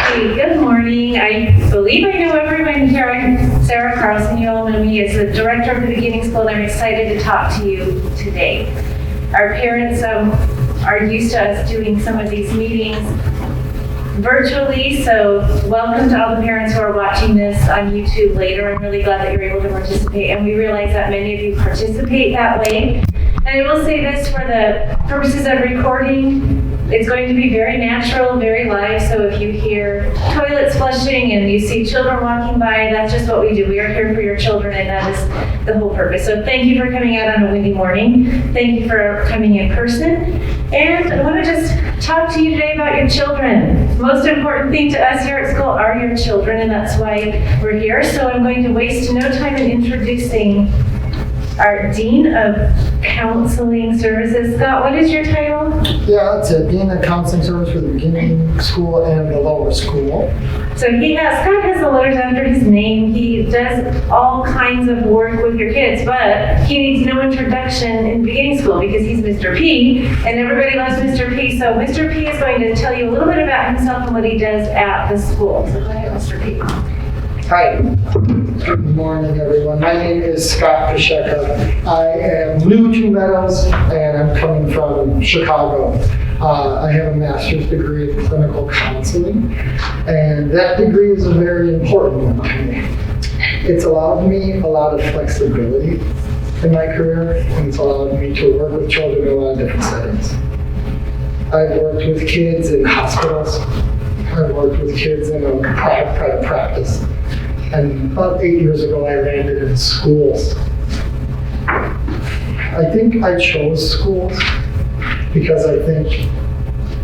Hey, good morning. I believe I know everyone here. I'm Sara Carlson. You all know me as the director of the beginning school, and I'm excited to talk to you today. Our parents are used to us doing some of these meetings virtually, so welcome to all the parents who are watching this on YouTube later. I'm really glad that you're able to participate, and we realize that many of you participate that way. And I will say this, for the purposes of recording, it's going to be very natural, very live, so if you hear toilets flushing and you see children walking by, that's just what we do. We are here for your children, and that is the whole purpose. So thank you for coming out on a windy morning. Thank you for coming in person. And I want to just talk to you today about your children. The most important thing to us here at school are your children, and that's why we're here. So I'm going to waste no time in introducing our Dean of Counseling Services. Scott, what is your title? Yeah, it's a Dean of Counseling Service for the beginning school and the lower school. So Scott has the letters after his name. He does all kinds of work with your kids, but he needs no introduction in beginning school because he's Mr. P, and everybody loves Mr. P. So Mr. P is going to tell you a little bit about himself and what he does at the school. So go ahead, Mr. P. Hi, good morning everyone. My name is Scott Pasieka. I am new to Meadows and I'm coming from Chicago. I have a master's degree in clinical counseling, and that degree is a very important one to me. It's allowed me a lot of flexibility in my career, and it's allowed me to work with children in a lot of different settings. I've worked with kids in hospitals. I've worked with kids in a private practice. And about 8 years ago, I landed in schools. I think I chose schools because I think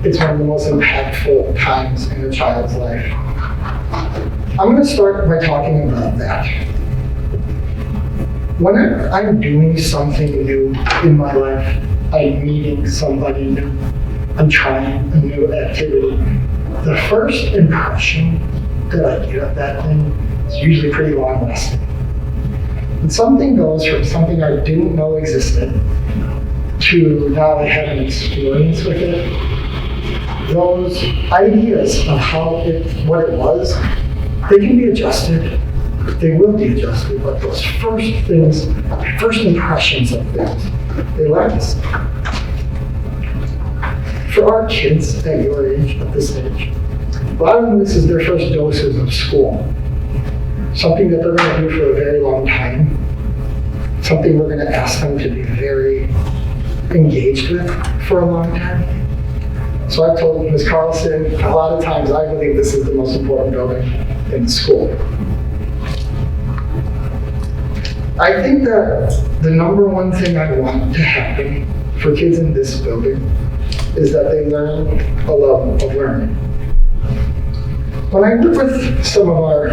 it's one of the most impactful times in a child's life. I'm going to start by talking about that. Whenever I'm doing something new in my life, I'm meeting somebody new, I'm trying a new activity, the first impression that I get of that thing is usually pretty long lasting. And something goes from something I didn't know existed to now I have an experience with it. Those ideas of what it was, they can be adjusted. They will be adjusted, but those first impressions of things, they last. For our kids at your age, at this age, a lot of them, this is their first doses of school. Something that they're going to do for a very long time. Something we're going to ask them to be very engaged with for a long time. So I've told Ms. Carlson, a lot of times I believe this is the most important building in school. I think that the number one thing I want to happen for kids in this building is that they learn a love of learning. When I work with some of our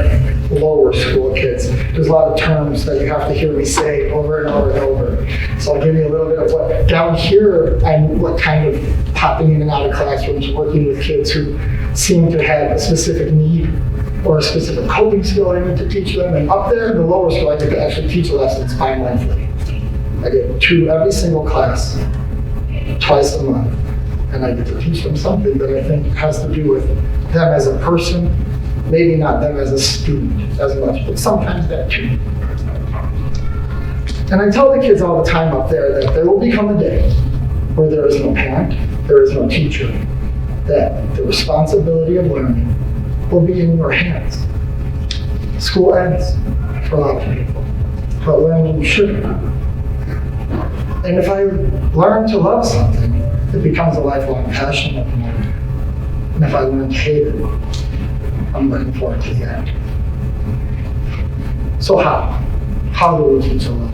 lower school kids, there's a lot of terms that you have to hear me say over and over and over. So I'll give you a little bit of what down here I'm kind of popping in and out of classrooms, working with kids who seem to have a specific need or a specific coping skill I need to teach them. And up there in the lower school, I get to actually teach lessons bi-monthly. I get 2 every single class, twice a month. And I get to teach them something that I think has to do with them as a person, maybe not them as a student as much, but sometimes that too. And I tell the kids all the time up there that there will become a day where there is no parent, there is no teacher, that the responsibility of learning will be in your hands. School ends for a lot of people, but learning shouldn't. And if I learn to love something, it becomes a lifelong passion of mine. And if I learn to hate it, I'm looking forward to the end. So how do we teach a love?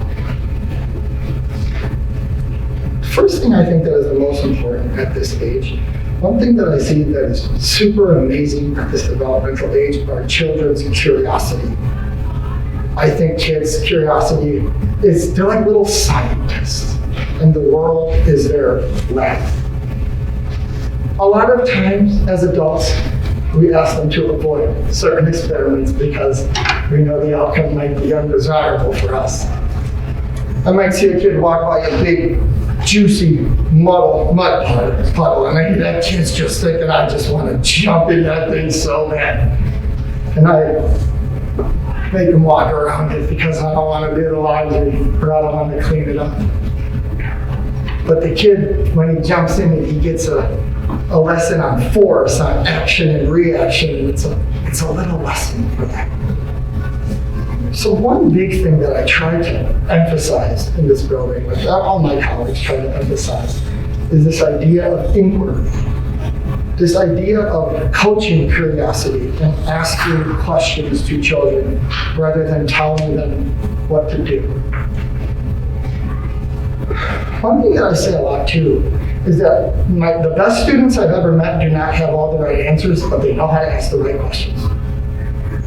First thing I think that is the most important at this age, one thing that I see that is super amazing at this developmental age are children's curiosity. I think kids' curiosity they're like little scientists, and the world is their lab. A lot of times as adults, we ask them to avoid certain experiments because we know the outcome might be undesirable for us. I might see a kid walk by a big juicy mud puddle, and that kid's just thinking, I just want to jump in that thing so bad. And I make him walk around it because I don't want to do the laundry or I don't want to clean it up. But the kid, when he jumps in, he gets a lesson on force, on action and reaction, and it's a little lesson for that. So one big thing that I try to emphasize in this building, which all my colleagues try to emphasize, is this idea of inquiry. This idea of coaching curiosity and asking questions to children rather than telling them what to do. One thing that I say a lot too is that the best students I've ever met do not have all the right answers, but they know how to ask the right questions.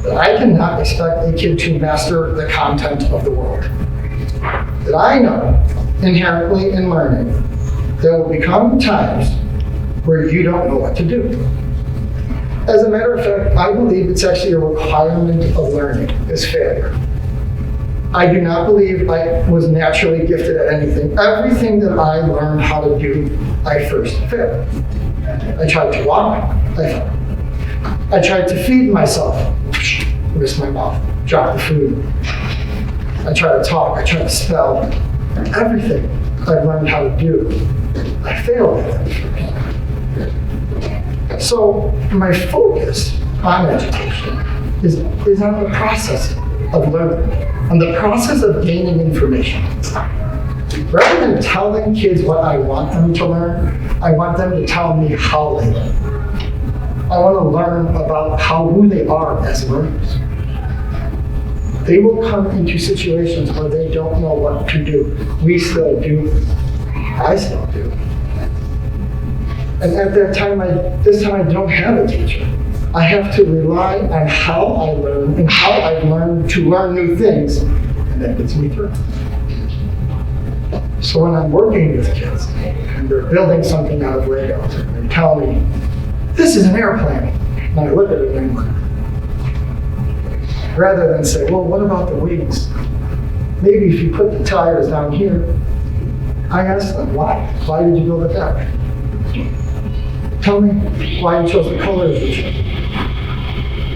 That I cannot expect a kid to master the content of the world. That I know inherently in learning, there will become times where you don't know what to do. As a matter of fact, I believe it's actually a requirement of learning is failure. I do not believe I was naturally gifted at anything. Everything that I learned how to do, I first failed. I tried to walk, I failed. I tried to feed myself, missed my mouth, dropped the food. I tried to talk, I tried to spell. Everything I learned how to do, I failed at it. So my focus on education is on the process of learning, on the process of gaining information. Rather than telling kids what I want them to learn, I want them to tell me how they learn. I want to learn about who they are as learners. They will come into situations where they don't know what to do. We still do. I still do. And at that time, this time I don't have a teacher. I have to rely on how I learn and how I've learned to learn new things, and that gets me through. So when I'm working with kids and they're building something out of Legos, and they tell me, this is an airplane, and I look at it and rather than say, well, what about the wings? Maybe if you put the tires down here, I ask them, why? Why did you build it that way? Tell me why you chose the colors you chose.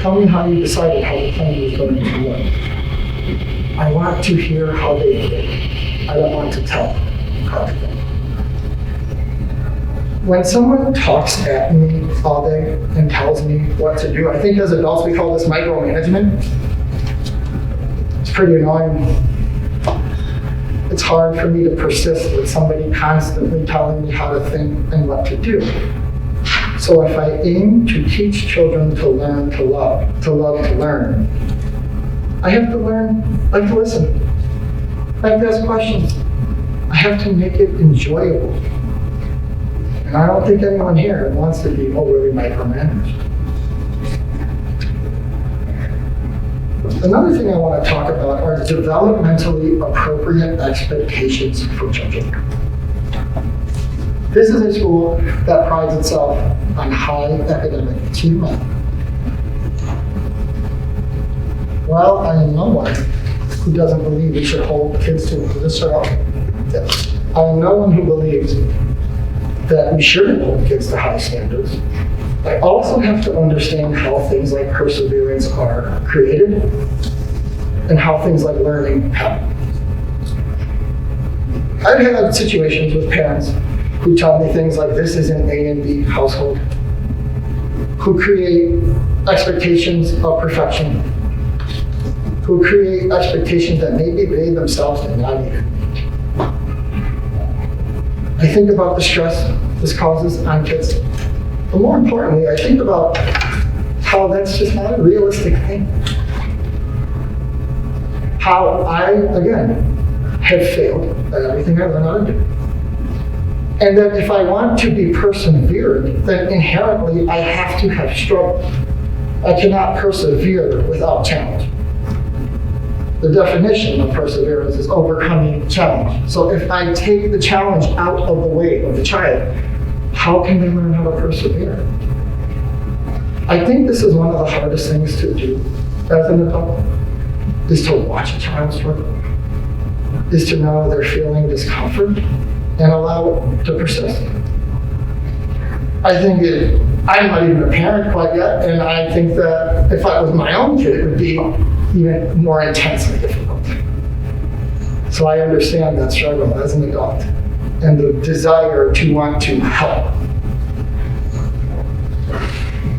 Tell me how you decided how the plane was going to look. I want to hear how they think. I don't want to tell how to think. When someone talks at me all day and tells me what to do, I think as adults we call this micromanagement. It's pretty annoying. It's hard for me to persist with somebody constantly telling me how to think and what to do. So if I aim to teach children to learn to love to learn, I have to learn, like to listen, like to ask questions. I have to make it enjoyable. And I don't think anyone here wants to be overly micromanaged. Another thing I want to talk about are developmentally appropriate expectations for children. This is a school that prides itself on high academic achievement. Well, I am no one who doesn't believe we should hold kids to this or that. I am no one who believes that we shouldn't hold kids to high standards. I also have to understand how things like perseverance are created and how things like learning happen. I've had situations with parents who tell me things like this is an A and B household, who create expectations of perfection, who create expectations that maybe they themselves did not even meet. I think about the stress this causes on kids. But more importantly, I think about how that's just not a realistic thing. How I, again, have failed at everything I learned how to do. And that if I want to be perseverant, then inherently I have to have struggle. I cannot persevere without challenge. The definition of perseverance is overcoming challenge. So if I take the challenge out of the way of the child, how can they learn how to persevere? I think this is one of the hardest things to do as an adult, is to watch a child struggle, is to know they're feeling discomfort, and allow it to persist. I'm not even a parent quite yet, and I think that if I was my own kid, it would be even more intensely difficult. So I understand that struggle as an adult and the desire to want to help.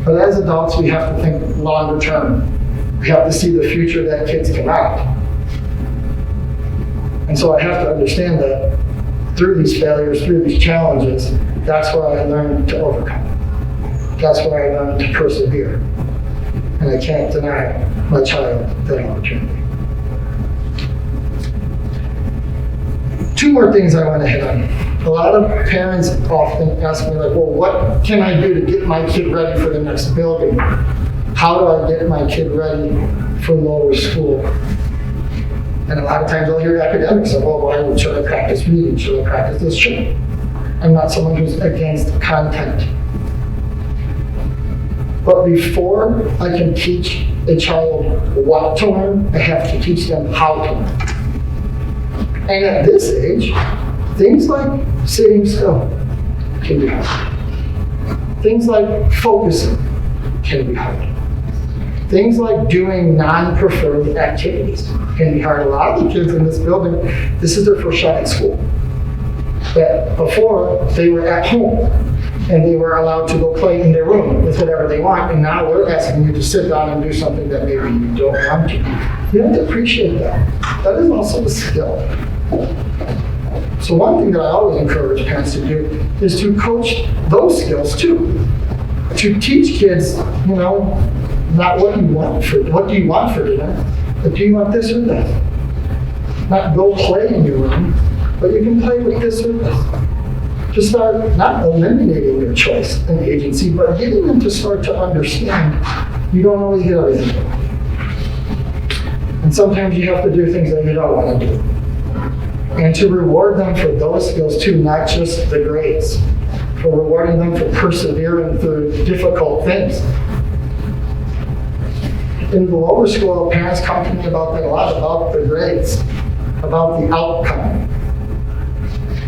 But as adults, we have to think longer term. We have to see the future that kids can have. And so I have to understand that through these failures, through these challenges, that's where I learned to overcome. That's where I learned to persevere. And I can't deny my child that opportunity. Two more things I want to hit on. A lot of parents often ask me, like, well, what can I do to get my kid ready for the next building? How do I get my kid ready for lower school? And a lot of times I'll hear academics say, well, why should I practice reading? Should I practice this? Should I'm not someone who's against content. But before I can teach a child what to learn, I have to teach them how to learn. And at this age, things like sitting still can be hard. Things like focusing can be hard. Things like doing non-preferred activities can be hard. A lot of the kids in this building, this is their first shot at school. That before, they were at home and they were allowed to go play in their room with whatever they want, and now we're asking you to sit down and do something that maybe you don't want to. You have to appreciate that. That is also a skill. So one thing that I always encourage parents to do is to coach those skills too. To teach kids, not what do you want for dinner, but do you want this or that? Not go play in your room, but you can play with this or this. To start not eliminating their choice and agency, but getting them to start to understand you don't always get everything. And sometimes you have to do things that you don't want to do. And to reward them for those skills too, not just the grades. For rewarding them for persevering through difficult things. In the lower school, parents come to me about that a lot, about the grades, about the outcome,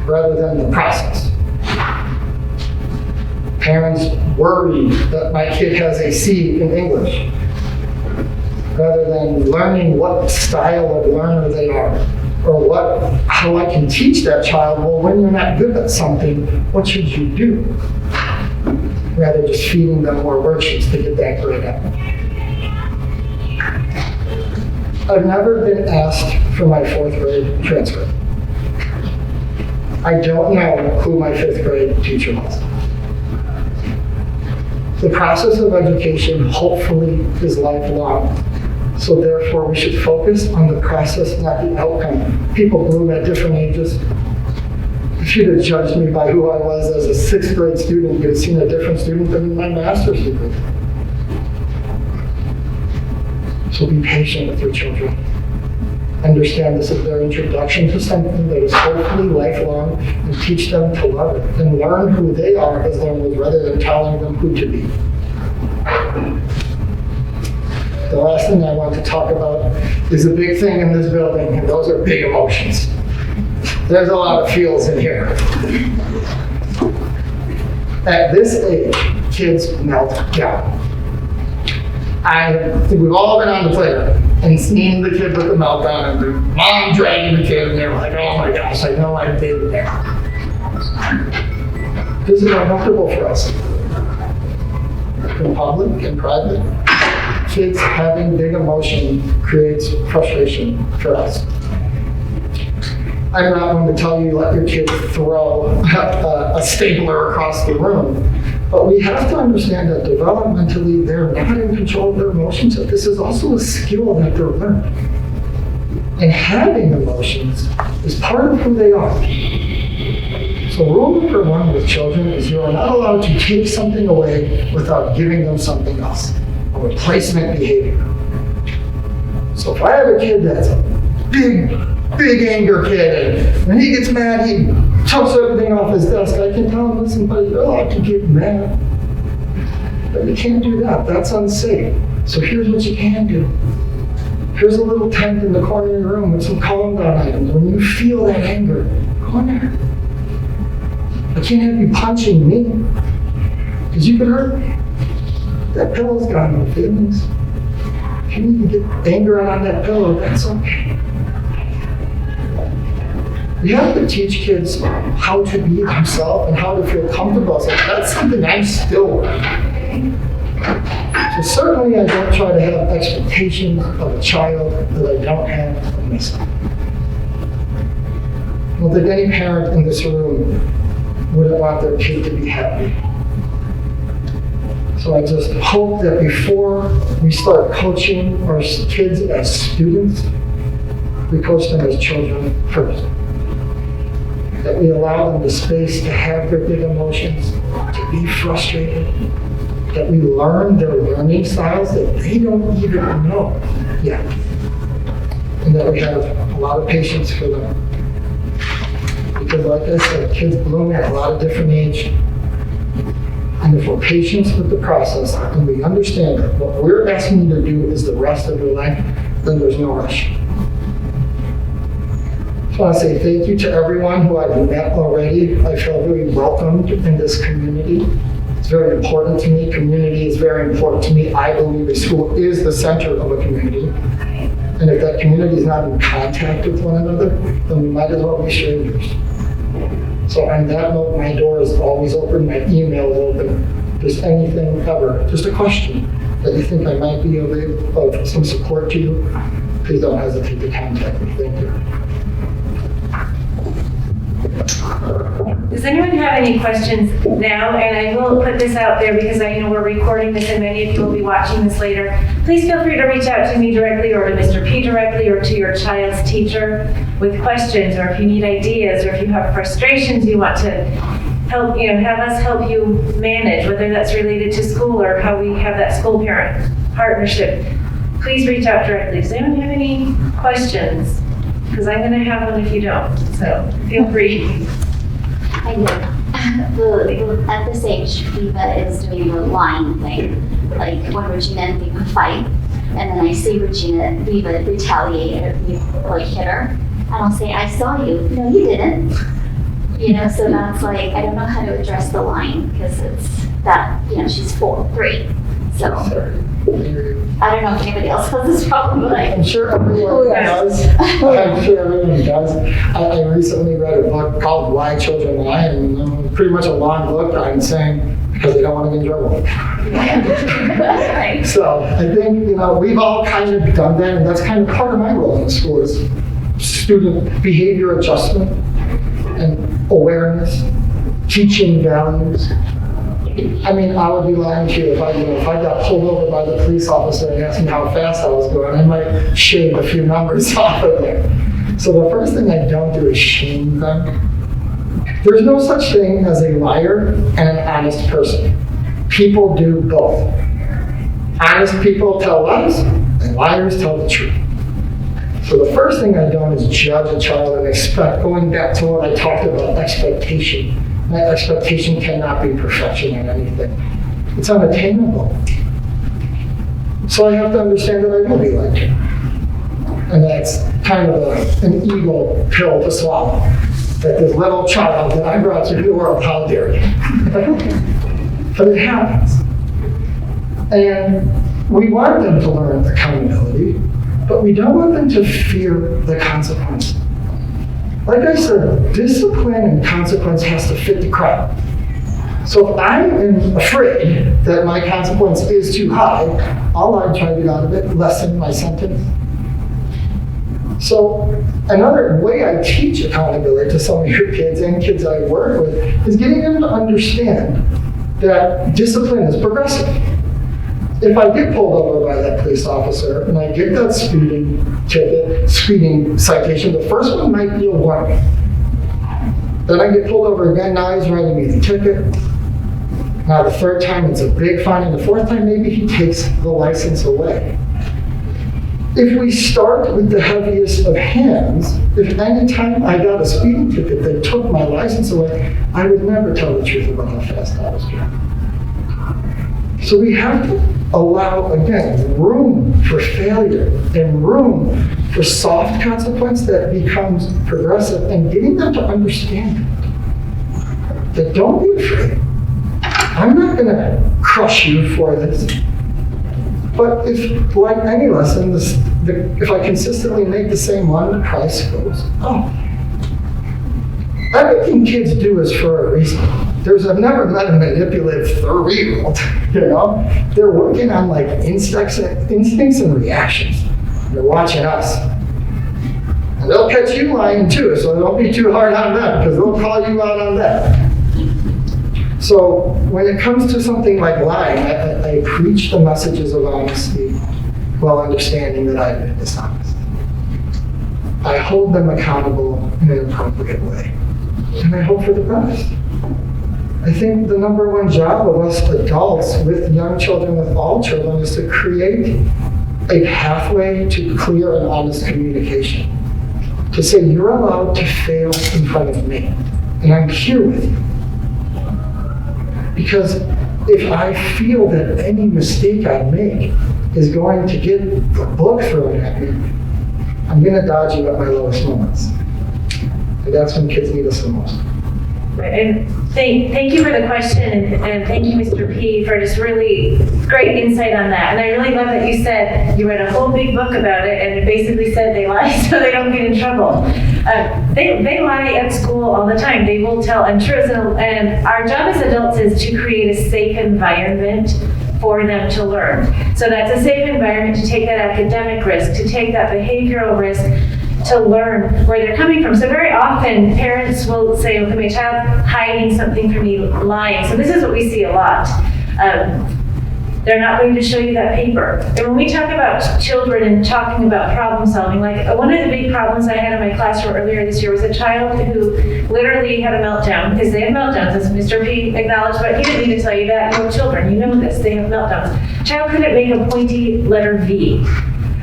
rather than the process. Parents worry that my kid has a C in English, rather than learning what style of learner they are, or how I can teach that child, well, when you're not good at something, what should you do? Rather just feeding them more worksheets to get that grade up. I've never been asked for my 4th grade transcript. I don't know who my 5th grade teacher was. The process of education, hopefully, is lifelong. So therefore, we should focus on the process, not the outcome. People bloom at different ages. If you'd have judged me by who I was as a 6th grade student, you'd have seen a different student than in my master's degree. So be patient with your children. Understand this is their introduction to something that is hopefully lifelong, and teach them to love it and learn who they are as learners rather than telling them who to be. The last thing I want to talk about is a big thing in this building, and those are big emotions. There's a lot of feels in here. At this age, kids melt down. I think we've all been on the playground and seen the kid with the meltdown and the mom dragging the kid, and they're like, oh my gosh, I know I've been there. This is uncomfortable for us. In public, in private, kids having big emotion creates frustration for us. I'm not going to tell you let your kid throw a stapler across the room, but we have to understand that developmentally they're not in control of their emotions, that this is also a skill that they're learning. And having emotions is part of who they are. So rule number 1 with children is you are not allowed to take something away without giving them something else, a replacement behavior. So if I have a kid that's a big anger kid, and when he gets mad, he chucks everything off his desk, I can tell him, listen, buddy, you're allowed to get mad. But you can't do that. That's unsafe. So here's what you can do. Here's a little tent in the corner of your room with some calm down items. When you feel that anger, go in there. I can't have you punching me, because you could hurt me. That pillow's got no feelings. If you need to get anger out on that pillow, that's okay. We have to teach kids how to be themselves and how to feel comfortable. So that's something I'm still working on. So certainly I don't try to have expectations of a child that I don't have of myself. I don't think any parent in this room wouldn't want their kid to be happy. So I just hope that before we start coaching our kids as students, we coach them as children first. That we allow them the space to have their big emotions, to be frustrated, that we learn their learning styles that they don't even know yet, and that we have a lot of patience for them. Because like I said, kids bloom at a lot of different age. And if we're patient with the process and we understand that what we're asking you to do is the rest of your life, then there's no rush. I want to say thank you to everyone who I've met already. I feel very welcomed in this community. It's very important to me. Community is very important to me. I believe a school is the center of a community. And if that community is not in contact with one another, then we might as well be strangers. So on that note, my door is always open, my email is open. If there's anything ever, just a question that you think I might be of some support to you, please don't hesitate to contact me. Thank you. Does anyone have any questions now? And I will put this out there because I know we're recording this and many of you will be watching this later. Please feel free to reach out to me directly or to Mr. P directly or to your child's teacher with questions, or if you need ideas, or if you have frustrations you want to help, have us help you manage, whether that's related to school or how we have that school parent partnership. Please reach out directly. Does anyone have any questions? Because I'm going to have one if you don't, so feel free. I do. At this age, Eva is doing the line thing. Like when Regina and Viva fight, and then I see Regina, Viva retaliate and like hit her, and I'll say, I saw you. No, you didn't. So that's like, I don't know how to address the line because it's that, she's 3. So I don't know if anybody else has this problem, but I'm sure everyone does. I'm sure everyone does. I recently read a book called Why Children Lie, and pretty much a long book on saying because they don't want to get in trouble. Right. So I think, we've all kind of done that, and that's kind of part of my role in the school is student behavior adjustment and awareness, teaching values. I mean, I would be lying to you if I got pulled over by the police officer and asked me how fast I was going, I might shave a few numbers off of there. So the first thing I don't do is shame them. There's no such thing as a liar and an honest person. People do both. Honest people tell lies, and liars tell the truth. So the first thing I don't is judge a child and expect, going back to what I talked about, expectation. My expectation cannot be perfection in anything. It's unattainable. So I have to understand that I will be like him. And that's kind of an ego pill to swallow. That this little child that I brought to the world, how dare you? But it happens. And we want them to learn accountability, but we don't want them to fear the consequences. Like I said, discipline and consequence has to fit the crowd. So if I am afraid that my consequence is too high, all I try to get out of it, lessen my sentence. So another way I teach accountability to some of your kids and kids I work with is getting them to understand that discipline is progressive. If I get pulled over by that police officer and I get that speeding citation, the first one might be a warning. Then I get pulled over again, now he's writing me the ticket. Now the third time it's a big fine, and the fourth time maybe he takes the license away. If we start with the heaviest of hands, if any time I got a speeding ticket that took my license away, I would never tell the truth about how fast I was driving. So we have to allow, again, room for failure and room for soft consequence that becomes progressive, and getting them to understand that don't be afraid. I'm not going to crush you for this. But if, like any lesson, if I consistently make the same one, the price goes up. Everything kids do is for a reason. I've never met a manipulative 3-year-old, you know? They're working on like instincts and reactions. They're watching us. And they'll catch you lying too, so don't be too hard on them, because they'll call you out on that. So when it comes to something like lying, I preach the messages of honesty while understanding that I've been dishonest. I hold them accountable in an appropriate way. And I hope for the best. I think the number one job of us adults with young children, with all children, is to create a pathway to clear and honest communication. To say, you're allowed to fail in front of me, and I'm here with you. Because if I feel that any mistake I make is going to get the book thrown at me, I'm going to dodge you at my lowest moments. And that's when kids need us the most. And thank you for the question, and thank you, Mr. P, for just really great insight on that. And I really love that you said you read a whole big book about it, and it basically said they lie so they don't get in trouble. They lie at school all the time. They will tell untruths, and our job as adults is to create a safe environment for them to learn. So that's a safe environment to take that academic risk, to take that behavioral risk, to learn where they're coming from. So very often parents will say, okay, my child's hiding something from me, lying. So this is what we see a lot. They're not going to show you that paper. And when we talk about children and talking about problem solving, like one of the big problems I had in my classroom earlier this year was a child who literally had a meltdown, because they have meltdowns, as Mr. P acknowledged, but he didn't need to tell you that. You have children, you know this, they have meltdowns. Child couldn't make a pointy letter V.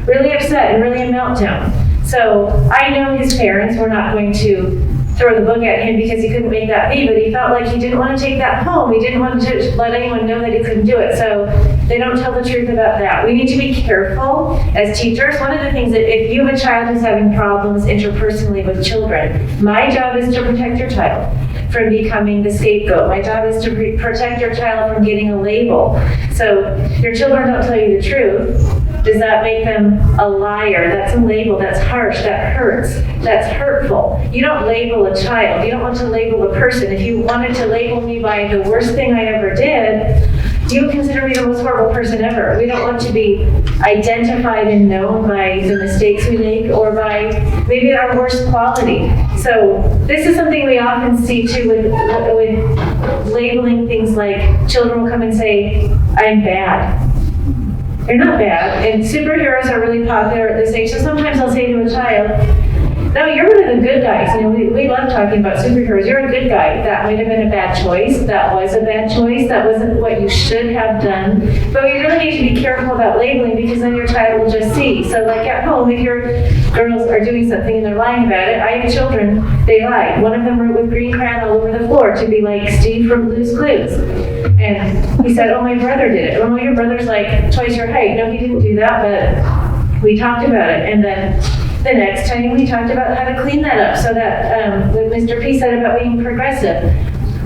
Really upset and really a meltdown. So I know his parents were not going to throw the book at him because he couldn't make that V, but he felt like he didn't want to take that home. He didn't want to let anyone know that he couldn't do it. So they don't tell the truth about that. We need to be careful as teachers. One of the things that if you have a child who's having problems interpersonally with children, my job is to protect your child from becoming the scapegoat. My job is to protect your child from getting a label. So your children don't tell you the truth. Does that make them a liar? That's a label. That's harsh. That hurts. That's hurtful. You don't label a child. You don't want to label a person. If you wanted to label me by the worst thing I ever did, you would consider me the most horrible person ever. We don't want to be identified and known by the mistakes we make or by maybe our worst quality. So this is something we often see too with labeling things like children will come and say, I'm bad. You're not bad. And superheroes are really popular at this age. So sometimes I'll say to a child, no, you're one of the good guys. You know, we love talking about superheroes. You're a good guy. That might have been a bad choice. That was a bad choice. That wasn't what you should have done. But we really need to be careful about labeling, because then your child will just see. So like at home, if your girls are doing something and they're lying about it, I have children, they lie. One of them wrote with green crayon all over the floor to be like Steve from Blue's Clues. And he said, oh, my brother did it. Oh, no, your brother's like twice your height. No, he didn't do that, but we talked about it. And then the next time we talked about how to clean that up, so that what Mr. P said about being progressive.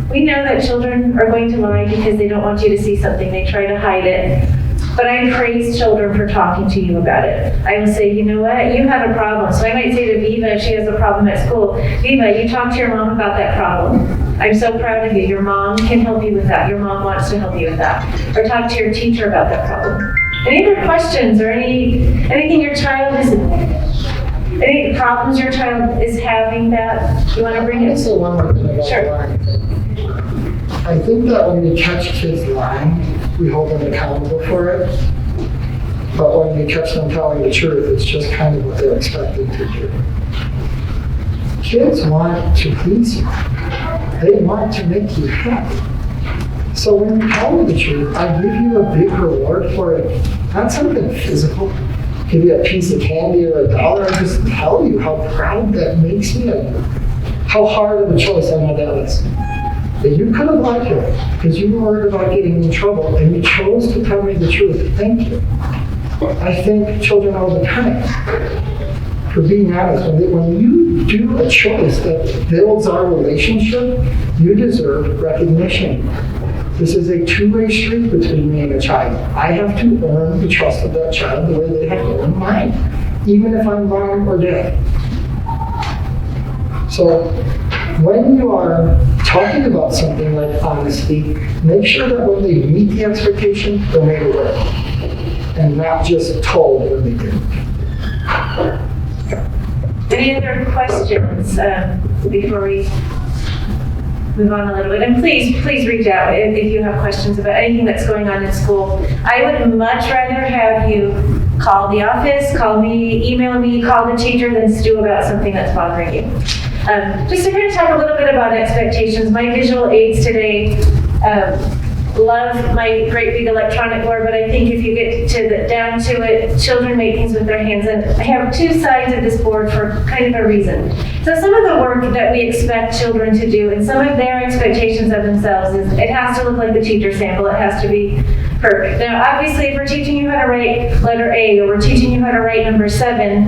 We know that children are going to lie because they don't want you to see something. They try to hide it. But I praise children for talking to you about it. I will say, you know what, you have a problem. So I might say to Viva, if she has a problem at school, Viva, you talk to your mom about that problem. I'm so proud of you. Your mom can help you with that. Your mom wants to help you with that. Or talk to your teacher about that problem. Any other questions or anything your child is, any problems your child is having that you want to bring I'll it? say one more thing about Sure. lying. I think that when we catch kids lying, we hold them accountable for it. But when we catch them telling the truth, it's just kind of what they're expected to do. Kids want to please you. They want to make you happy. So when you tell me the truth, I give you a big reward for it. Not something physical. Give you a piece of candy or $1. I just tell you how proud that makes me of you. How hard of a choice I know that is. That you could have lied to it because you were worried about getting in trouble and you chose to tell me the truth. Thank you. I thank children all the time for being honest. When you do a choice that builds our relationship, you deserve recognition. This is a two-way street between me and a child. I have to earn the trust of that child the way they have earned mine, even if I'm mom or dad. So when you are talking about something like honesty, make sure that when they meet the expectation, they're made aware and not just told when they didn't. Any other questions before we move on a little bit? And please reach out if you have questions about anything that's going on in school. I would much rather have you call the office, call me, email me, call the teacher than stew about something that's bothering you. Just to kind of talk a little bit about expectations. My visual aids today love my great big electronic board, but I think if you get down to it, children make things with their hands, and I have two sides of this board for kind of a reason. So some of the work that we expect children to do, and some of their expectations of themselves is it has to look like the teacher sample, it has to be perfect. Now obviously if we're teaching you how to write letter A, or we're teaching you how to write number 7,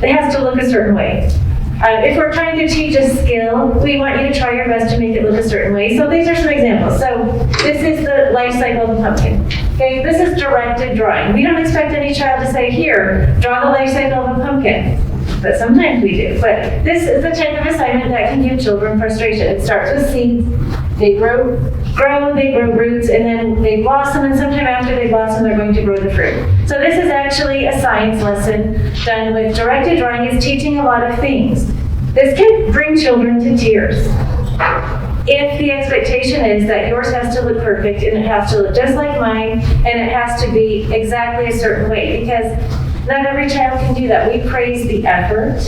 it has to look a certain way. If we're trying to teach a skill, we want you to try your best to make it look a certain way. So these are some examples. So this is the life cycle of a pumpkin. Okay, this is directed drawing. We don't expect any child to say, here, draw the life cycle of a pumpkin. But sometimes we do. But this is the type of assignment that can give children frustration. It starts with seeds. They grow, they grow roots, and then they blossom, and sometime after they blossom, they're going to grow the fruit. So this is actually a science lesson done with directed drawing. It's teaching a lot of things. This can bring children to tears. If the expectation is that yours has to look perfect, and it has to look just like mine, and it has to be exactly a certain way, because not every child can do that. We praise the effort.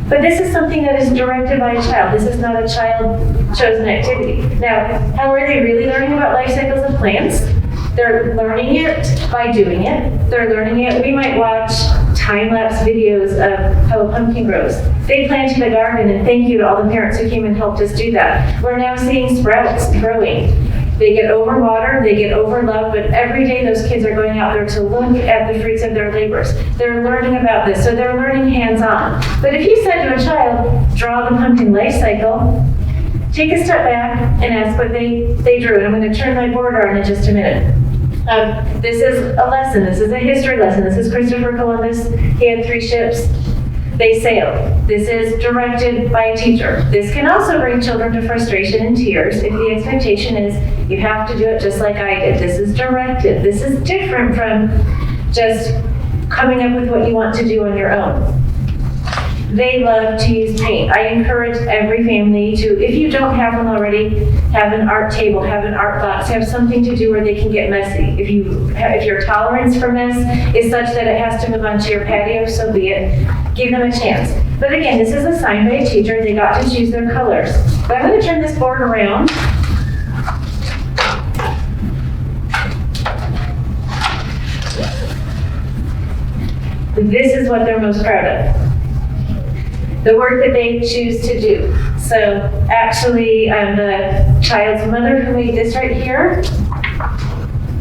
But this is something that is directed by a child. This is not a child-chosen activity. Now, how are they really learning about life cycles of plants? They're learning it by doing it. They're learning it. We might watch time-lapse videos of how a pumpkin grows. They planted a garden, and thank you to all the parents who came and helped us do that. We're now seeing sprouts growing. They get overwatered, they get overloved, but every day those kids are going out there to look at the fruits of their labors. They're learning about this, so they're learning hands-on. But if you said to a child, draw the pumpkin life cycle, take a step back and ask what they drew. And I'm going to turn my board on in just a minute. This is a lesson. This is a history lesson. This is Christopher Columbus. He had 3 ships. They sailed. This is directed by a teacher. This can also bring children to frustration and tears if the expectation is you have to do it just like I did. This is directed. This is different from just coming up with what you want to do on your own. They love to use paint. I encourage every family to, if you don't have one already, have an art table, have an art box, have something to do where they can get messy. If your tolerance for mess is such that it has to move onto your patio, so be it. Give them a chance. But again, this is assigned by a teacher. They got to choose their colors. But I'm going to turn this board around. This is what they're most proud of. The work that they choose to do. So actually, the child's mother who made this right here,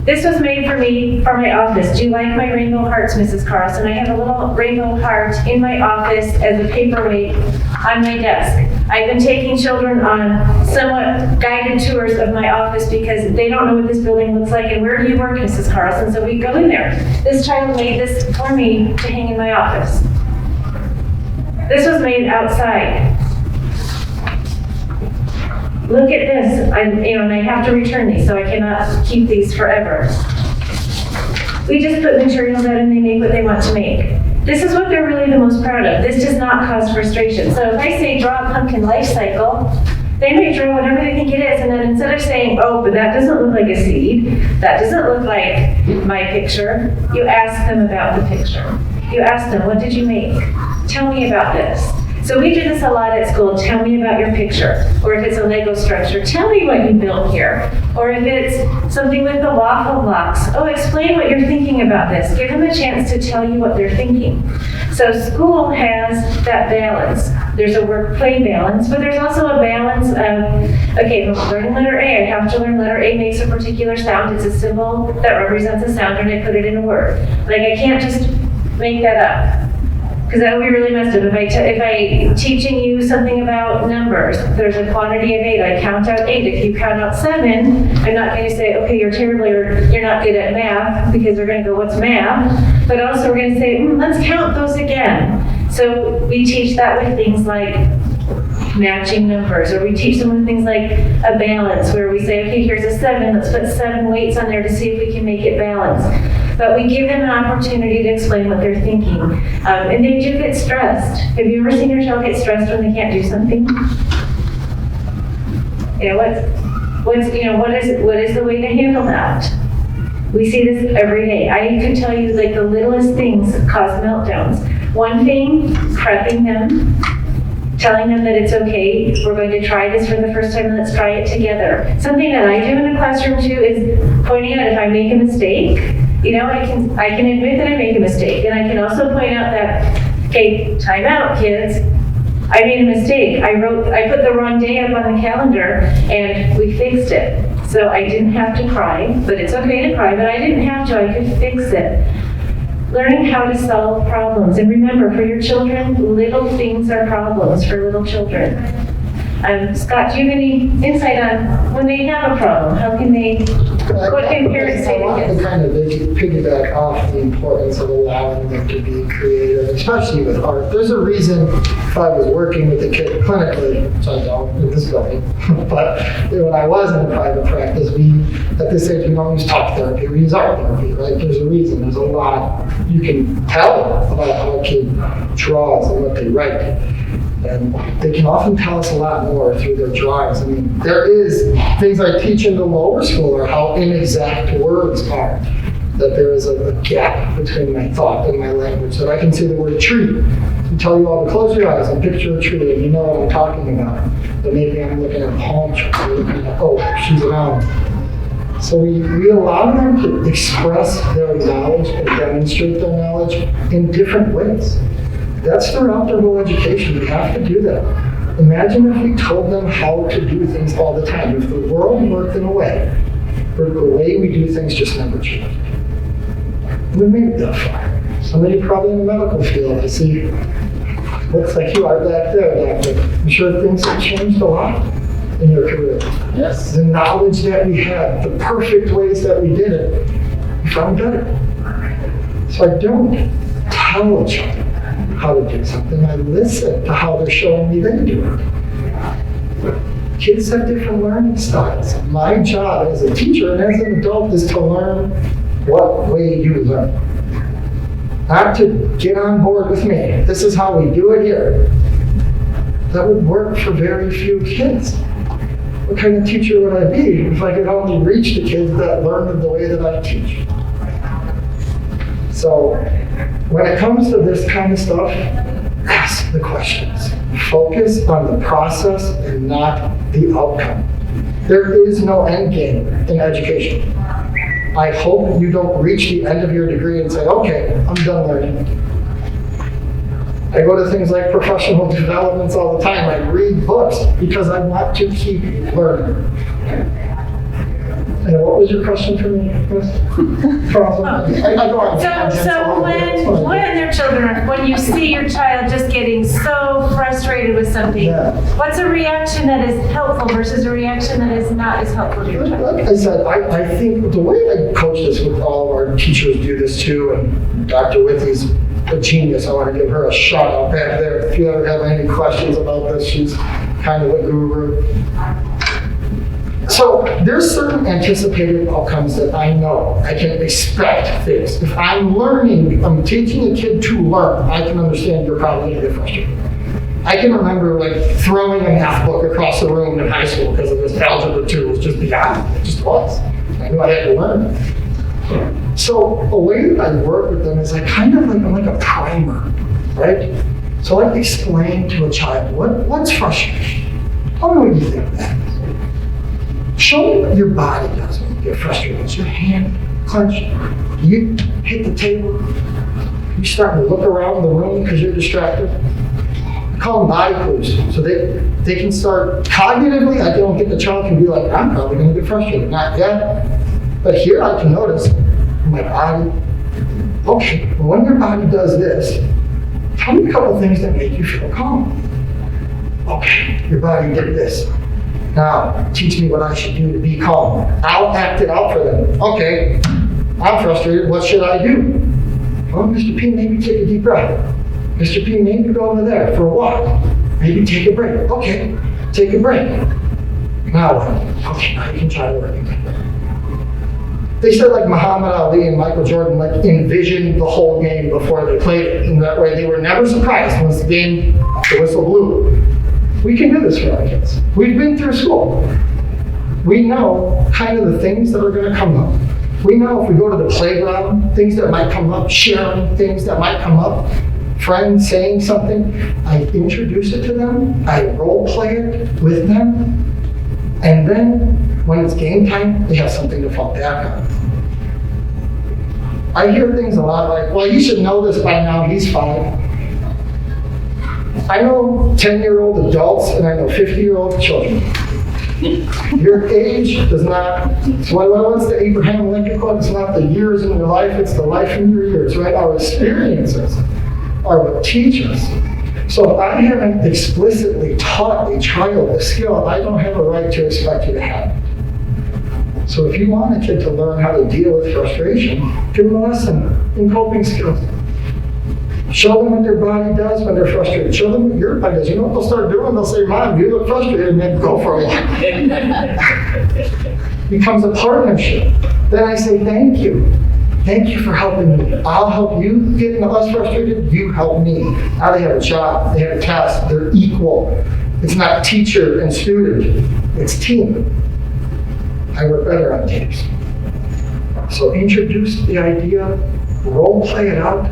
this was made for me for my office. Do you like my rainbow hearts, Mrs. Carlson? I have a little rainbow heart in my office as a paperweight on my desk. I've been taking children on somewhat guided tours of my office because they don't know what this building looks like and where do you work, Mrs. Carlson? So we go in there. This child made this for me to hang in my office. This was made outside. Look at this, and I have to return these, so I cannot keep these forever. We just put materials out and they make what they want to make. This is what they're really the most proud of. This does not cause frustration. So if I say draw a pumpkin life cycle, they may draw whatever they think it is, and then instead of saying, oh, but that doesn't look like a seed, that doesn't look like my picture, you ask them about the picture. You ask them, what did you make? Tell me about this. So we do this a lot at school. Tell me about your picture. Or if it's a Lego structure, tell me what you built here. Or if it's something with the waffle blocks, oh, explain what you're thinking about this. Give them a chance to tell you what they're thinking. So school has that balance. There's a work-play balance, but there's also a balance of, okay, if I'm learning letter A, I have to learn letter A makes a particular sound. It's a symbol that represents a sound, and I put it in a word. Like, I can't just make that up. Because that would be really messed up. If I teaching you something about numbers, there's a quantity of 8, I count out 8. If you count out 7, I'm not going to say, okay, you're terrible, or you're not good at math, because they're going to go, what's math? But also we're going to say, let's count those again. So we teach that with things like matching numbers, or we teach them with things like a balance, where we say, okay, here's a 7, let's put 7 weights on there to see if we can make it balanced. But we give them an opportunity to explain what they're thinking. And they do get stressed. Have you ever seen your child get stressed when they can't do something? What is the way to handle that? We see this every day. I could tell you like the littlest things cause meltdowns. One thing, prepping them, telling them that it's okay, we're going to try this for the first time and let's try it together. Something that I do in the classroom too is pointing out if I make a mistake, I can admit that I make a mistake, and I can also point out that, okay, time out, kids. I made a mistake. I put the wrong day up on the calendar, and we fixed it. So I didn't have to cry, but it's okay to cry, but I didn't have to. I could fix it. Learning how to solve problems, and remember, for your children, little things are problems for little children. Scott, do you have any insight on when they have a problem? How can they? What can parents say to I want kids? to kind of piggyback off the importance of allowing them to be creative, especially with art. There's a reason if I was working with a kid clinically, which I don't in this building, but when I was in a private practice, at this age, we don't use talk therapy, we use art therapy, right? There's a reason. There's a lot you can tell about how a kid draws and what they write. And they can often tell us a lot more through their drawings. I mean, there is things I teach in the lower school are how inexact words are. That there is a gap between my thought and my language. That I can say the word tree and tell you all to close your eyes and picture a tree and you know what I'm talking about. But maybe I'm looking at a palm tree. Or looking at, oh, she's around. So we allow them to express their knowledge and demonstrate their knowledge in different ways. That's throughout their whole education. We have to do that. Imagine if we told them how to do things all the time. If the world worked in a way where the way we do things just never changed. We made it that far. Somebody probably in the medical field, I see, looks like you are back there, doctor. I'm sure things have changed a lot in your career. Yes. The knowledge that we had, the perfect ways that we did it, we found better. So I don't tell a child how to do something. I listen to how they're showing me they do it. Kids have different learning styles. My job as a teacher and as an adult is to learn what way you learn. Not to get on board with me. This is how we do it here. That would work for very few kids. What kind of teacher would I be if I could only reach the kids that learn the way that I teach? So when it comes to this kind of stuff, ask the questions. Focus on the process and not the outcome. There is no end game in education. I hope you don't reach the end of your degree and say, okay, I'm done learning. I go to things like professional developments all the time. I read books because I want to keep learning. And what was your question for me, Carlson? I go on tangents a So little bit. when their children, when you see your child just getting so frustrated with something, Yeah. what's a reaction that is helpful versus a reaction that is not as helpful to your child? Like I said, I think the way I coach this with all of our teachers do this too, and Dr. Withy's a genius. I want to give her a shout out back there. If you ever have any questions about this, she's kind of a guru. So there's certain anticipated outcomes that I know. I can expect things. If I'm teaching a kid to learn, I can understand you're probably going to get frustrated. I can remember like throwing a math book across the room in high school because of this algebra 2 was just beyond me. It just was. I knew I had to learn. So a way that I work with them is I'm like a primer, right? So I explain to a child, what's frustration? Tell me what you think of that. Show me what your body does when you get frustrated. Is your hand clenched? Do you hit the table? You start to look around the room because you're distracted? I call them body clues. So they can start cognitively, I don't get the child can be like, I'm probably going to get frustrated. Not yet. But here I can notice my body. Okay, when your body does this, Tell me a couple things that make you feel calm. Okay, your body did this. Now, teach me what I should do to be calm. I'll act it out for them. Okay, I'm frustrated. What should I do? Well, Mr. P, maybe take a deep breath. Mr. P, maybe go over there for a walk. Maybe take a break. Okay, take a break. Now what? Okay, now you can try to work again. They said like Muhammad Ali and Michael Jordan like envisioned the whole game before they played it. In that way, they were never surprised once the whistle blew. We can do this for our kids. We've been through school. We know kind of the things that are going to come up. We know if we go to the playground, things that might come up, sharing things that might come up, friends saying something, I introduce it to them, I role play it with them, and then when it's game time, they have something to fall back on. I hear things a lot like, well, you should know this by now, he's 5. I know 10-year-old adults and I know 50-year-old children. Your age does not, what's the Abraham Lincoln quote? It's not the years in your life, it's the life in your years, right? Our experiences are what teach us. So if I haven't explicitly taught a child a skill, I don't have a right to expect you to have it. So if you want a kid to learn how to deal with frustration, give them a lesson in coping skills. Show them what their body does when they're frustrated. Show them what your body does. You know what they'll start doing? They'll say, Mom, you look frustrated, and then go for a walk. Becomes a partnership. Then I say, thank you. Thank you for helping me. I'll help you get less frustrated. You help me. Now they have a job. They have a task. They're equal. It's not teacher and student. It's team. I work better on teams. So introduce the idea, role play it out.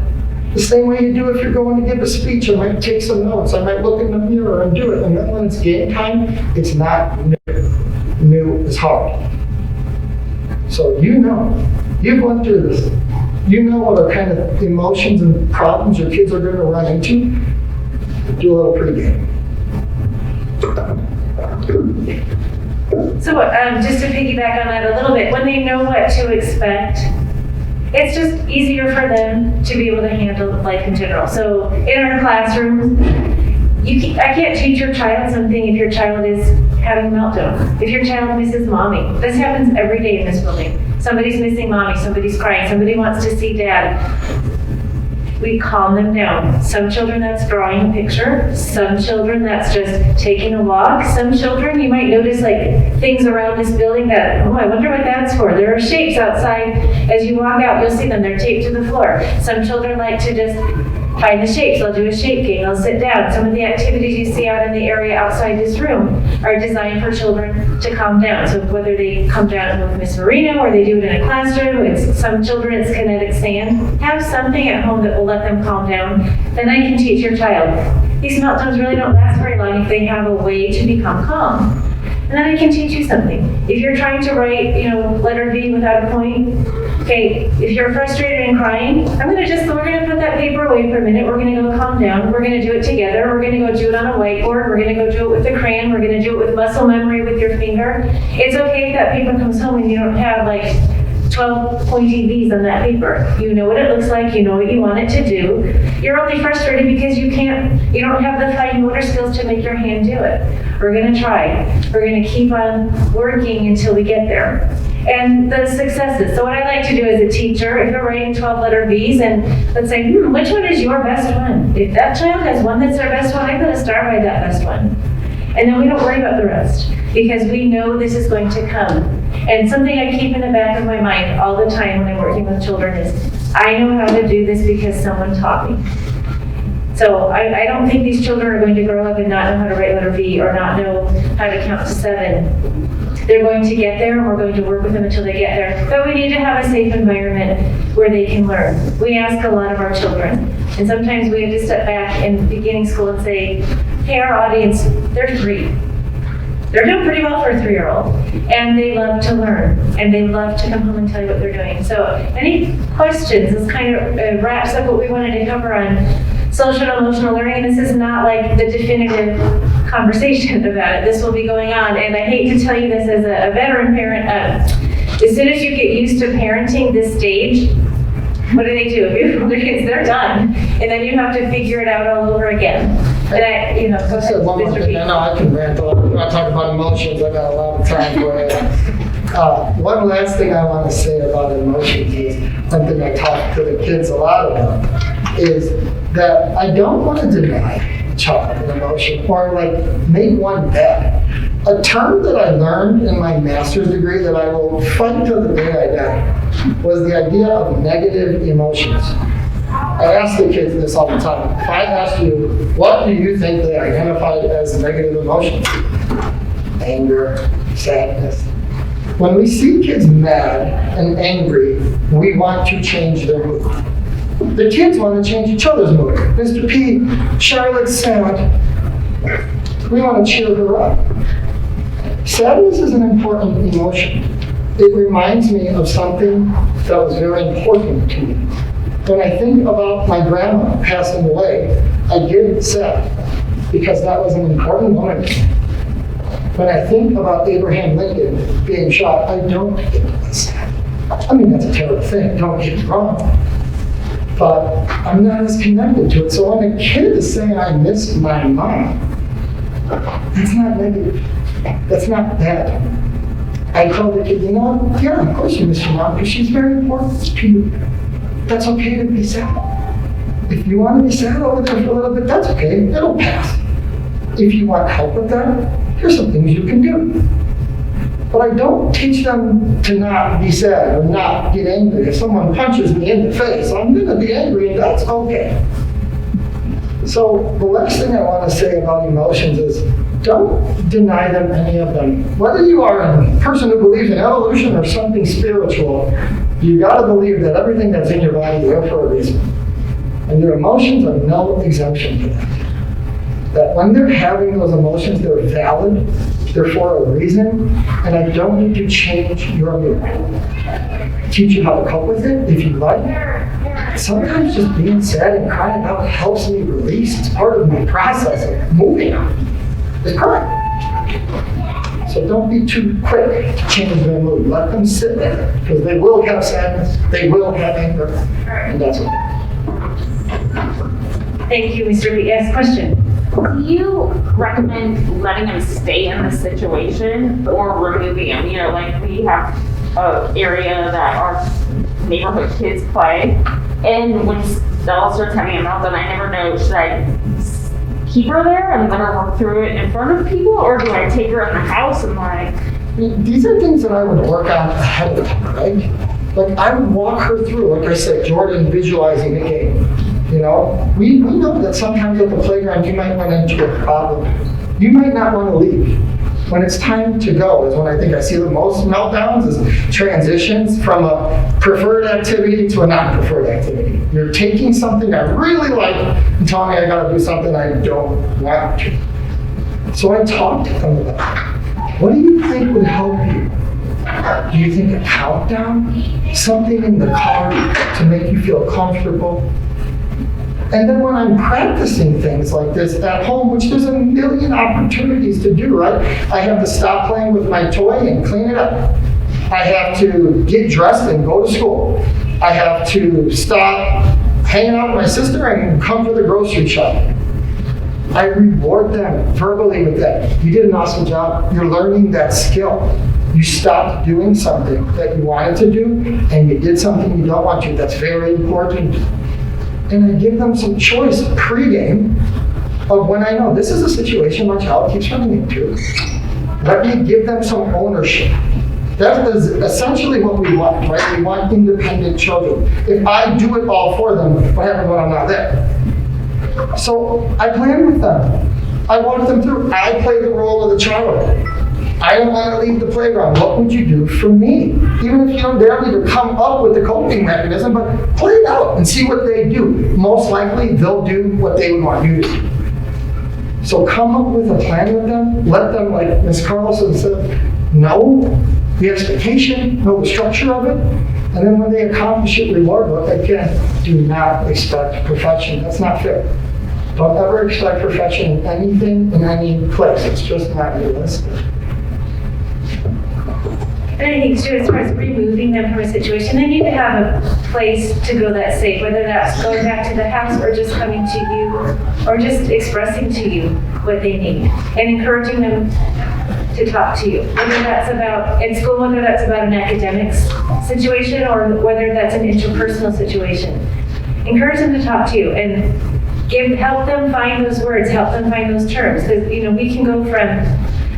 The same way you do if you're going to give a speech. I might take some notes. I might look in the mirror and do it. And then when it's game time, it's not new. New is hard. So you know, you've went through this. You know what are kind of emotions and problems your kids are going to run into. Do a little pregame. So just to piggyback on that a little bit, when they know what to expect, it's just easier for them to be able to handle life in general. So in our classrooms, I can't teach your child something if your child is having a meltdown. If your child misses mommy. This happens every day in this building. Somebody's missing mommy, somebody's crying, somebody wants to see dad. We calm them down. Some children that's drawing a picture, some children that's just taking a walk, some children you might notice like things around this building that, oh, I wonder what that's for. There are shapes outside. As you walk out, you'll see them, they're taped to the floor. Some children like to just find the shapes. They'll do a shape game. They'll sit down. Some of the activities you see out in the area outside this room are designed for children to calm down. So whether they come down with Miss Marino or they do it in a classroom, it's some children it's kinetic sand. Have something at home that will let them calm down. Then I can teach your child. These meltdowns really don't last very long if they have a way to become calm. And then I can teach you something. If you're trying to write, letter V without a point, okay, if you're frustrated and crying, we're gonna put that paper away for a minute. We're gonna go calm down. We're gonna do it together. We're gonna go do it on a whiteboard. We're gonna go do it with a crayon. We're gonna do it with muscle memory with your finger. It's okay if that paper comes home and you don't have 12 pointy V's on that paper. You know what it looks like, you know what you want it to do. You're only frustrated because you don't have the fine motor skills to make your hand do it. We're gonna try. We're gonna keep on working until we get there. And the successes. So what I like to do as a teacher, if you're writing 12-letter V's and let's say, which one is your best one? If that child has one that's their best one, I'm gonna start by that best one. And then we don't worry about the rest because we know this is going to come. And something I keep in the back of my mind all the time when I'm working with children is, I know how to do this because someone taught me. So I don't think these children are going to grow up and not know how to write letter V or not know how to count to 7. They're going to get there and we're going to work with them until they get there. But we need to have a safe environment where they can learn. We ask a lot of our children. And sometimes we have to step back in beginning school and say, hey, our audience, they're 3. They're doing pretty well for a 3-year-old. And they love to learn. And they love to come home and tell you what they're doing. So any questions? This kind of wraps up what we wanted to cover on social and emotional learning. And this is not like the definitive conversation about it. This will be going on. And I hate to tell you this as a veteran parent. As soon as you get used to parenting this stage, what do? They're done, and then you have to figure it out all over again. And I said one more Mr. thing. P. I know I can rant a lot. When I talk about emotions, I got a lot of time for it. One last thing I want to say about emotions is something I talk to the kids a lot about, is that I don't want to deny a child an emotion or like make one bad. A term that I learned in my master's degree that I will fight till the day I die was the idea of negative emotions. I ask the kids this all the time. If I asked you, what do you think they identified as negative emotions? Anger, sadness. When we see kids mad and angry, we want to change their mood. The kids want to change each other's mood. Mr. P, Charlotte's sad. We want to cheer her up. Sadness is an important emotion. It reminds me of something that was very important to me. When I think about my grandma passing away, I get sad because that was an important woman. When I think about Abraham Lincoln being shot, I don't get sad. I mean, that's a terrible thing, don't get me wrong. But I'm not as connected to it. So when a kid is saying, I miss my mom, that's not negative. That's not bad. I tell the kid, yeah, of course you miss your mom because she's very important to you. That's okay to be sad. If you want to be sad over there for a little bit, that's okay. It'll pass. If you want help with that, here's some things you can do. But I don't teach them to not be sad or not get angry. If someone punches me in the face, I'm going to be angry, and that's okay. So the last thing I want to say about emotions is don't deny them any of them. Whether you are a person who believes in evolution or something spiritual, you got to believe that everything that's in your body is there for a reason. And your emotions are no exemption to that. That when they're having those emotions, they're valid, they're for a reason, and I don't need to change your mood. Teach you how to cope with it if you like. Sometimes just being sad and crying out helps me release. It's part of my process of moving on. It's crying. So don't be too quick to change their mood. Let them sit there, because they will have sadness, they will have anger, and that's okay. Thank you, Mr. B. Yes, question? Do you recommend letting them stay in the situation or removing them? You know, like we have an area that our neighborhood kids play, and when Stella starts having a meltdown, I never know, should I keep her there and let her work through it in front of people, or do I take her in the house and like... These are things that I would work on ahead of time, right? Like I would walk her through, like I said, Jordan visualizing the game. You know, we know that sometimes at the playground you might run into a problem. You might not want to leave. When it's time to go is when I think I see the most meltdowns is transitions from a preferred activity to a non-preferred activity. You're taking something I really like and telling me I gotta do something I don't want to. So I talked to them about it. What do you think would help you? Do you think a countdown? Something in the car to make you feel comfortable? And then when I'm practicing things like this at home, which there's a million opportunities to do, right? I have to stop playing with my toy and clean it up. I have to get dressed and go to school. I have to stop hanging out with my sister and come for the grocery shopping. I reward them verbally with that. You did an awesome job. You're learning that skill. You stopped doing something that you wanted to do and you did something you don't want to. That's very important. And I give them some choice pregame of when I know this is a situation my child keeps running into. Let me give them some ownership. That is essentially what we want, right? We want independent children. If I do it all for them, what happens when I'm not there? So I plan with them. I walk them through. I play the role of the child. I don't want to leave the playground. What would you do for me? Even if you don't dare me to come up with the coping mechanism, but play it out and see what they do. Most likely, they'll do what they would want you to do. So come up with a plan with them. Let them, like Ms. Carlson said, know the expectation, know the structure of it, and then when they accomplish it, reward them. Again, do not expect perfection. That's not fair. Don't ever expect perfection in anything, in any place. It's just not realistic. And I think too, as far as removing them from a situation, they need to have a place to go that's safe, whether that's going back to the house or just coming to you or just expressing to you what they need and encouraging them to talk to you, whether that's about in school, whether that's about an academics situation or whether that's an interpersonal situation. Encourage them to talk to you and help them find those words, help them find those terms. Because, we can go from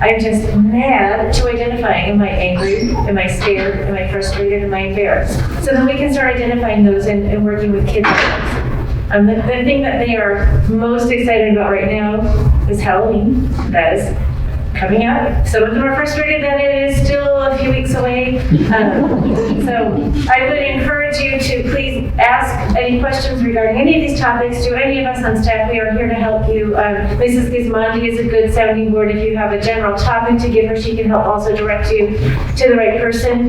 I'm just mad to identifying, am I angry, am I scared, am I frustrated, am I embarrassed? So then we can start identifying those and working with kids. The thing that they are most excited about right now is Halloween. That is coming up. Some of them are frustrated that it is still a few weeks away. So I would encourage you to please ask any questions regarding any of these topics to any of us on staff. We are here to help you. Mrs. Gizmondi is a good sounding board. If you have a general topic to give her, she can help also direct you to the right person.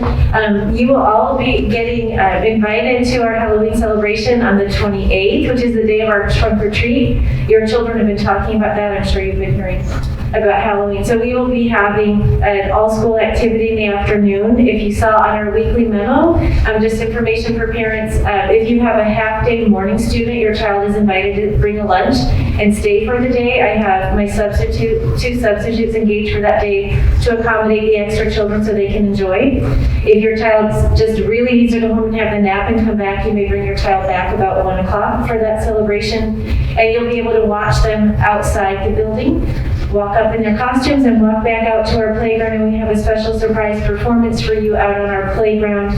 You will all be getting invited to our Halloween celebration on the 28th, which is the day of our trunk or treat. Your children have been talking about that. I'm sure you've been hearing about Halloween. So we will be having an all-school activity in the afternoon. If you saw on our weekly memo, just information for parents, if you have a half-day morning student, your child is invited to bring a lunch and stay for the day. I have my two substitutes engaged for that day to accommodate the extra children so they can enjoy. If your child just really needs to go home and have a nap and come back, you may bring your child back about 1 o'clock for that celebration. And you'll be able to watch them outside the building, walk up in their costumes and walk back out to our playground, and we have a special surprise performance for you out on our playground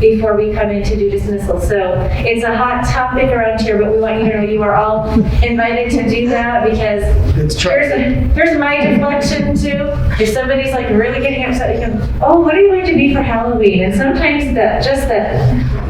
before we come in to do dismissal. So it's a hot topic around here, but we want you to know you are all invited to do that because here's my deflection too. If somebody's like really getting upset, you can, oh, what are you going to be for Halloween? And sometimes that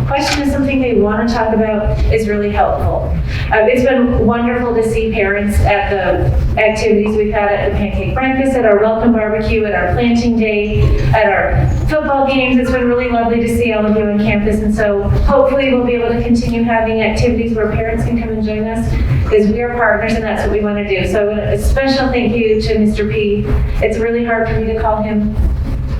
question is something they want to talk about is really helpful. It's been wonderful to see parents at the activities we've had at the pancake breakfast, at our welcome barbecue, at our planting day, at our football games. It's been really lovely to see all of you on campus, and so hopefully we'll be able to continue having activities where parents can come and join us because we are partners and that's what we want to do. So a special thank you to Mr. P. It's really hard for me to call him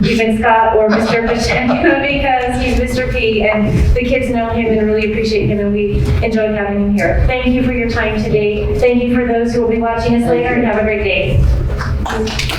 even Scott or Mr. Pasieka because he's Mr. P and the kids know him and really appreciate him and we enjoy having him here. Thank you for your time today. Thank you for those who will be watching us later and have a great day.